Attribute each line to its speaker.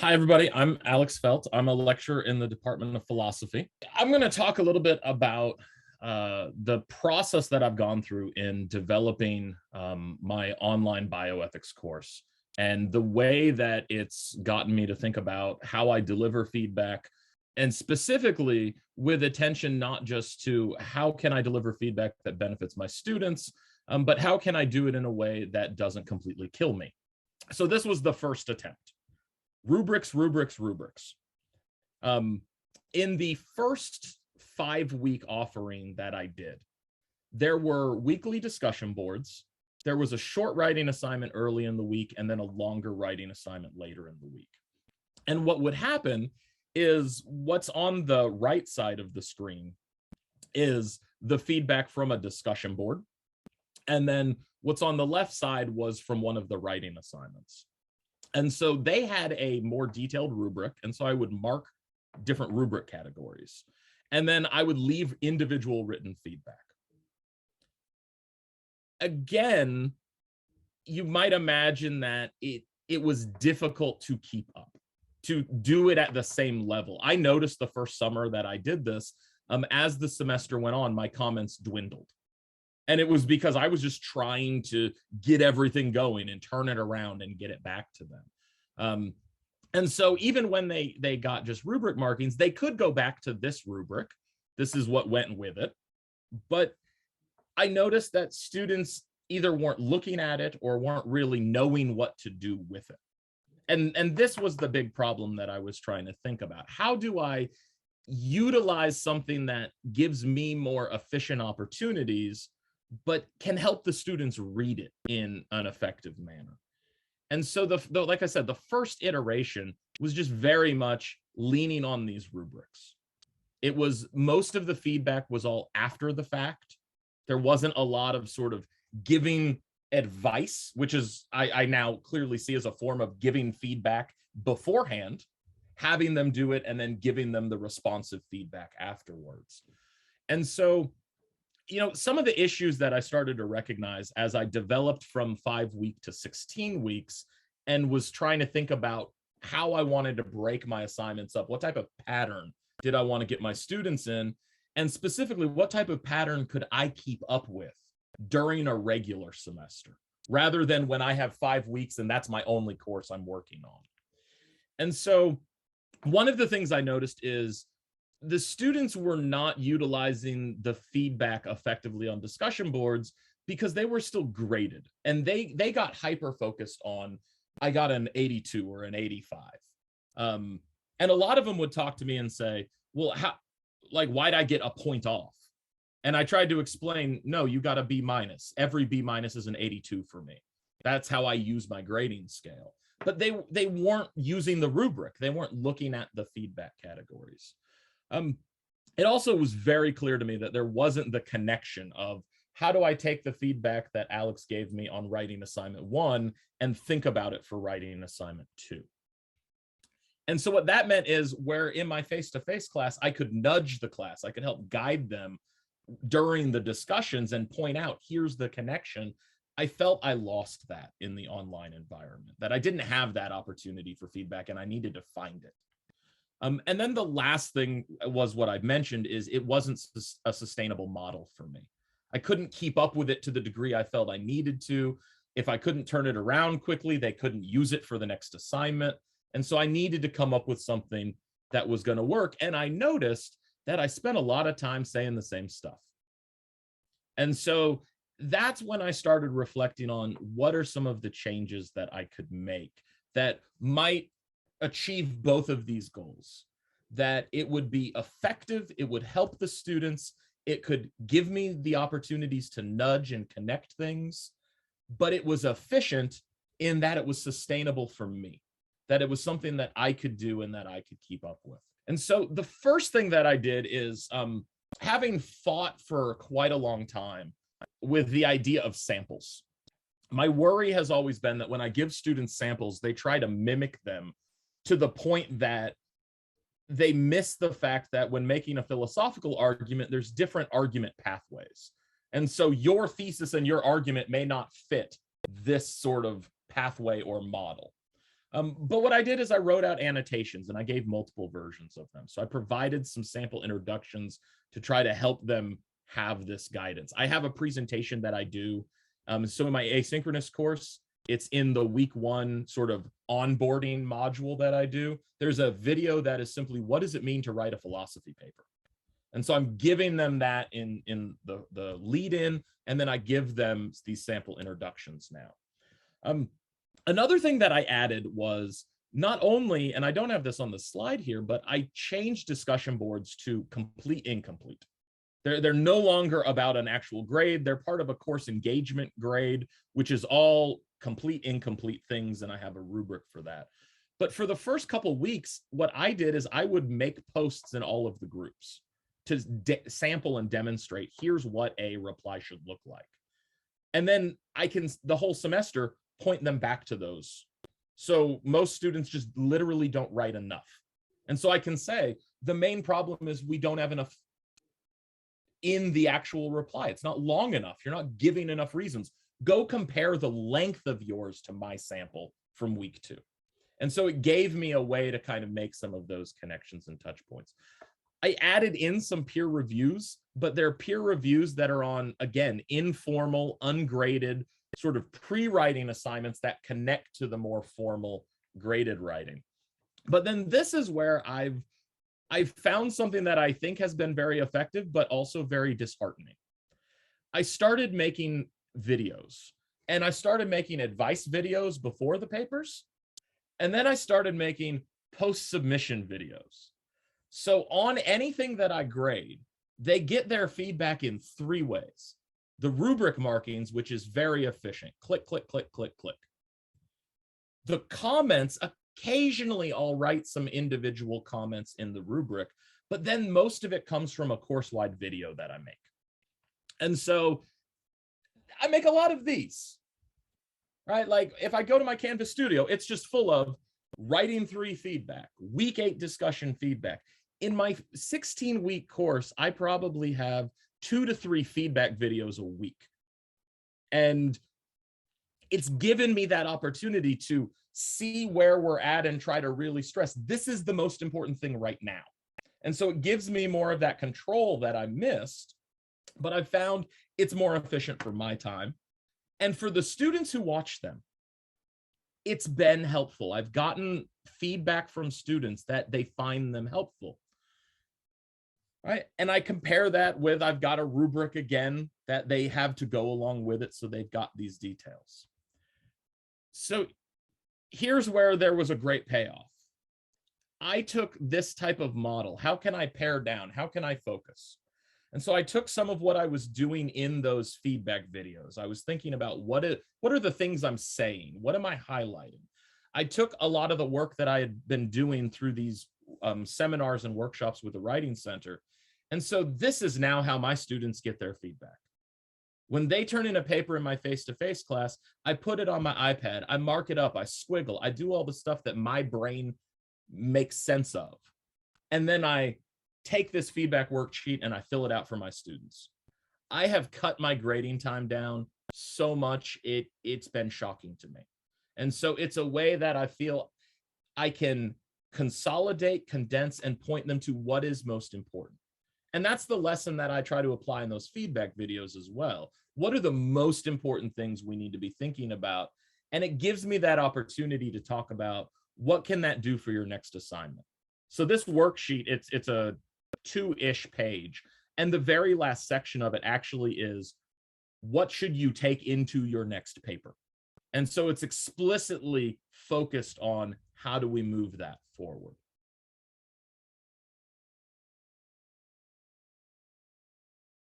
Speaker 1: Hi, everybody. I'm Alex Feldt. I'm a lecturer in the Department of Philosophy. I'm going to talk a little bit about the process that I've gone through in developing my online bioethics course and the way that it's gotten me to think about how I deliver feedback, and specifically with attention not just to how can I deliver feedback that benefits my students, but how can I do it in a way that doesn't completely kill me. So this was the first attempt. Rubrics. In the first 5-week offering that I did, there were weekly discussion boards. There was a short writing assignment early in the week and then a longer writing assignment later in the week. And what would happen is what's on the right side of the screen is the feedback from a discussion board. And then what's on the left side was from one of the writing assignments. And so they had a more detailed rubric. And so I would mark different rubric categories. And then I would leave individual written feedback. Again, you might imagine that it was difficult to keep up, to do it at the same level. I noticed the first summer that I did this, as the semester went on, my comments dwindled. And it was because I was just trying to get everything going and turn it around and get it back to them. And so even when they got just rubric markings, they could go back to this rubric. This is what went with it. But I noticed that students either weren't looking at it or weren't really knowing what to do with it. And this was the big problem that I was trying to think about. How do I utilize something that gives me more efficient opportunities, but can help the students read it in an effective manner? And so like I said, the first iteration was just very much leaning on these rubrics. It was, most of the feedback was all after the fact. There wasn't a lot of sort of giving advice, which is I now clearly see as a form of giving feedback beforehand, having them do it, and then giving them the responsive feedback afterwards. And so, you know, some of the issues that I started to recognize as I developed from 5-week to 16 weeks and was trying to think about how I wanted to break my assignments up, what type of pattern did I want to get my students in, and specifically, what type of pattern could I keep up with during a regular semester, rather than when I have 5 weeks and that's my only course I'm working on. And so one of the things I noticed is the students were not utilizing the feedback effectively on discussion boards because they were still graded, and they got hyper focused on, I got an 82 or an 85. And a lot of them would talk to me and say, well, why'd I get a point off? And I tried to explain, no, you got a B minus. Every B minus is an 82 for me. That's how I use my grading scale. But they weren't using the rubric. They weren't looking at the feedback categories. It also was very clear to me that there wasn't the connection of, how do I take the feedback that Alex gave me on writing assignment 1 and think about it for writing assignment 2? And so what that meant is, where in my face-to-face class, I could nudge the class, I could help guide them during the discussions and point out, here's the connection. I felt I lost that in the online environment, that I didn't have that opportunity for feedback and I needed to find it. And then the last thing was what I've mentioned, is it wasn't a sustainable model for me. I couldn't keep up with it to the degree I felt I needed to. If I couldn't turn it around quickly, they couldn't use it for the next assignment. And so I needed to come up with something that was going to work. And I noticed that I spent a lot of time saying the same stuff. And so that's when I started reflecting on, what are some of the changes that I could make that might achieve both of these goals, that it would be effective, it would help the students, it could give me the opportunities to nudge and connect things, but it was efficient in that it was sustainable for me, that it was something that I could do and that I could keep up with. And so the first thing that I did is, having fought for quite a long time with the idea of samples, my worry has always been that when I give students samples, they try to mimic them to the point that they miss the fact that when making a philosophical argument, there's different argument pathways. And so your thesis and your argument may not fit this sort of pathway or model. But what I did is I wrote out annotations and I gave multiple versions of them. So I provided some sample introductions to try to help them have this guidance. I have a presentation that I do. So in my asynchronous course, it's in the week 1 sort of onboarding module that I do. There's a video that is simply, what does it mean to write a philosophy paper? And so I'm giving them that in the lead in, and then I give them these sample introductions now. Another thing that I added was not only, and I don't have this on the slide here, but I changed discussion boards to complete incomplete. They're no longer about an actual grade. They're part of a course engagement grade, which is all complete incomplete things, and I have a rubric for that. But for the first couple weeks, what I did is I would make posts in all of the groups to sample and demonstrate, here's what a reply should look like. And then I can, the whole semester, point them back to those. So most students just literally don't write enough. And so I can say, the main problem is we don't have enough in the actual reply. It's not long enough. You're not giving enough reasons. Go compare the length of yours to my sample from week 2. And so it gave me a way to kind of make some of those connections and touch points. I added in some peer reviews, but they're peer reviews that are on, again, informal, ungraded, sort of pre-writing assignments that connect to the more formal graded writing. But then this is where I've found something that I think has been very effective, but also very disheartening. I started making videos, and I started making advice videos before the papers, and then I started making post-submission videos. So on anything that I grade, they get their feedback in 3 ways. The rubric markings, which is very efficient. Click, click, click, click, click. The comments, occasionally I'll write some individual comments in the rubric, but then most of it comes from a course-wide video that I make. And so I make a lot of these, right? Like if I go to my Canvas studio, it's just full of writing 3 feedback, week 8 discussion feedback. In my 16-week course, I probably have 2 to 3 feedback videos a week. And it's given me that opportunity to see where we're at and try to really stress, this is the most important thing right now. And so it gives me more of that control that I missed, but I've found it's more efficient for my time. And for the students who watch them, it's been helpful. I've gotten feedback from students that they find them helpful. Right. And I compare that with, I've got a rubric again that they have to go along with it. So they've got these details. So here's where there was a great payoff. I took this type of model. How can I pare down? How can I focus? And so I took some of what I was doing in those feedback videos. I was thinking about what are the things I'm saying? What am I highlighting? I took a lot of the work that I had been doing through these seminars and workshops with the Writing Center. And so this is now how my students get their feedback. When they turn in a paper in my face-to-face class, I put it on my iPad, I mark it up, I squiggle, I do all the stuff that my brain makes sense of. And then I take this feedback worksheet and I fill it out for my students. I have cut my grading time down so much, it's been shocking to me. And so it's a way that I feel I can consolidate, condense, and point them to what is most important. And that's the lesson that I try to apply in those feedback videos as well. What are the most important things we need to be thinking about? And it gives me that opportunity to talk about what can that do for your next assignment. So this worksheet, it's a 2-ish page. And the very last section of it actually is, what should you take into your next paper? And so it's explicitly focused on how do we move that forward.